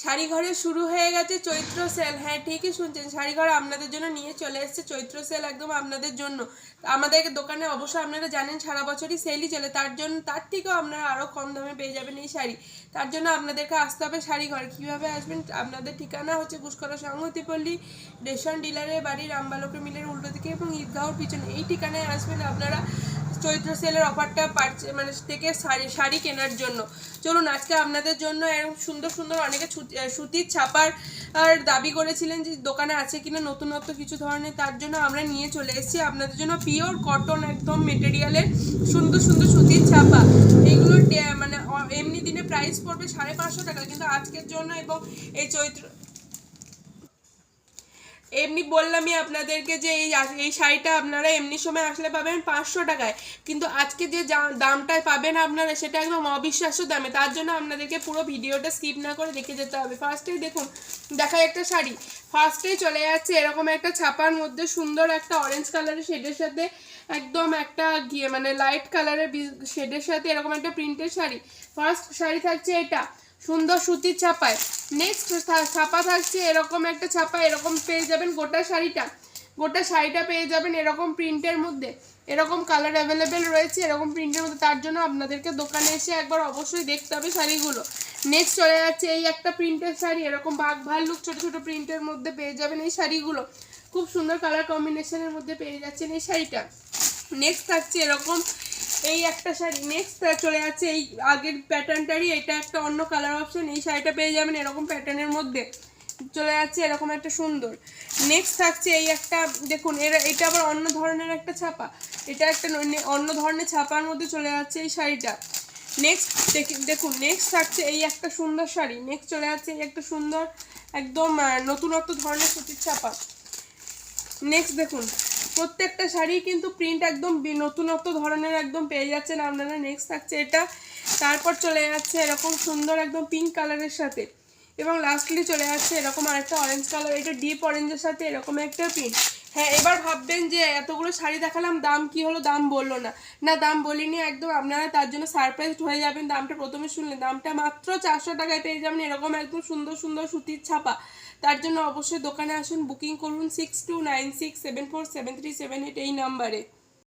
শাড়ি ঘরে শুরু হয়ে গেছে চৈত্র সেল। হ্যাঁ, ঠিকই শুনছেন, শাড়ি ঘর আপনাদের জন্য নিয়ে চলে এসেছে চৈত্র সেল, একদম আপনাদের জন্য। আমাদের দোকানে অবশ্যই আপনারা জানেন সারা বছরই সেলই চলে, তার থেকেও আপনারা আরও কম দামে পেয়ে যাবেন এই শাড়ি। তার জন্য আপনাদেরকে আসতে হবে শাড়ি ঘর। কীভাবে আসবেন? আপনাদের ঠিকানা হচ্ছে গুসকরা সংহতিপল্লী, রেশন ডিলারের বাড়ি, রামবালকের মিলের উল্টো দিকে এবং ঈদগাঁওর পিছনে। এই ঠিকানায় আসবেন আপনারা চৈত্র সেলের অফারটা মানে থেকে শাড়ি কেনার জন্য। চলুন, আজকে আপনাদের জন্য এরকম সুন্দর সুন্দর অনেকে সুতির ছাপার দাবি করেছিলেন যে দোকানে আছে কিনা নতুনত্ব কিছু ধরনের, তার জন্য আমরা নিয়ে চলে এসেছি আপনাদের জন্য পিওর কটন একদম মেটেরিয়ালের সুন্দর সুন্দর সুতির ছাপা। এইগুলোর মানে এমনি দিনে প্রাইস পড়বে 550 টাকা, কিন্তু আজকের জন্য এবং এই চৈত্র এমনি বললামই আপনাদেরকে যে এই শাড়িটা আপনারা এমনি সময় আসলে পাবেন 500 টাকায়, কিন্তু আজকে যে দামটায় পাবেন আপনারা সেটা একদম অবিশ্বাস্য দামে। তার জন্য আপনাদেরকে পুরো ভিডিওটা স্কিপ না করে দেখে যেতে হবে। ফার্স্টেই দেখুন, দেখায় একটা শাড়ি। ফার্স্টেই চলে যাচ্ছে এরকম একটা ছাপার মধ্যে সুন্দর একটা অরেঞ্জ কালারের শেডের সাথে একদম একটা মানে লাইট কালারের শেডের সাথে এরকম একটা প্রিন্টের শাড়ি। ফার্স্ট শাড়ি থাকছে এটা সুন্দর সুতির ছাপায়। নেক্সট ছাপা থাকছে এরকম একটা ছাপা, এরকম পেয়ে যাবেন গোটা শাড়িটা পেয়ে যাবেন এরকম প্রিন্টের মধ্যে। এরকম কালার অ্যাভেলেবেল রয়েছে এরকম প্রিন্টের মধ্যে, তার জন্য আপনাদেরকে দোকানে এসে একবার অবশ্যই দেখতে হবে শাড়িগুলো। নেক্সট চলে যাচ্ছে এই একটা প্রিন্টের শাড়ি, এরকম বাঘ ভাল্লুক ছোট ছোট প্রিন্টের মধ্যে পেয়ে যাবেন এই শাড়িগুলো। খুব সুন্দর কালার কম্বিনেশনের মধ্যে পেয়ে যাচ্ছেন এই শাড়িটা। নেক্সট থাকছে এরকম এই একটা শাড়ি। নেক্সট চলে যাচ্ছে এই আগের প্যাটার্নটারই এটা একটা অন্য কালার অপশন, এই শাড়িটা পেয়ে যাবেন এরকম প্যাটার্নের মধ্যে। চলে যাচ্ছে এরকম একটা সুন্দর। নেক্সট থাকছে এই একটা, দেখুন এটা আবার অন্য ধরনের একটা ছাপা, এটা একটা অন্য ধরনের ছাপার মধ্যে চলে যাচ্ছে এই শাড়িটা। নেক্সট দেখুন, নেক্সট থাকছে এই একটা সুন্দর শাড়ি। নেক্সট চলে যাচ্ছে এই একটা সুন্দর একদম নতুনত্ব ধরনের সুতির ছাপা। নেক্সট দেখুন, প্রত্যেকটা শাড়ি কিন্তু প্রিন্ট একদম নতুনত্ব ধরনের একদম পেয়ে যাচ্ছেন আপনারা। নেক্সট থাকছে এটা, তারপর চলে যাচ্ছে এরকম সুন্দর একদম পিঙ্ক কালারের সাথে, এবং লাস্টলি চলে যাচ্ছে এরকম আরেকটা অরেঞ্জ কালার, এটা ডিপ অরেঞ্জের সাথে এরকম একটা প্রিন্ট। হ্যাঁ, এবার ভাববেন যে এতগুলো শাড়ি দেখালাম দাম কি হলো, দাম বললো না। না, দাম বলিনি একদম, আপনারা তার জন্য সারপ্রাইজড হয়ে যাবেন। দামটা প্রথমে শুনলে, দামটা মাত্র 400 টাকায় পেয়ে যাবেন এরকম একদম সুন্দর সুন্দর সুতির ছাপা। তার জন্য অবশ্যই দোকানে আসুন, বুকিং করুন 6296747378 এই নাম্বারে।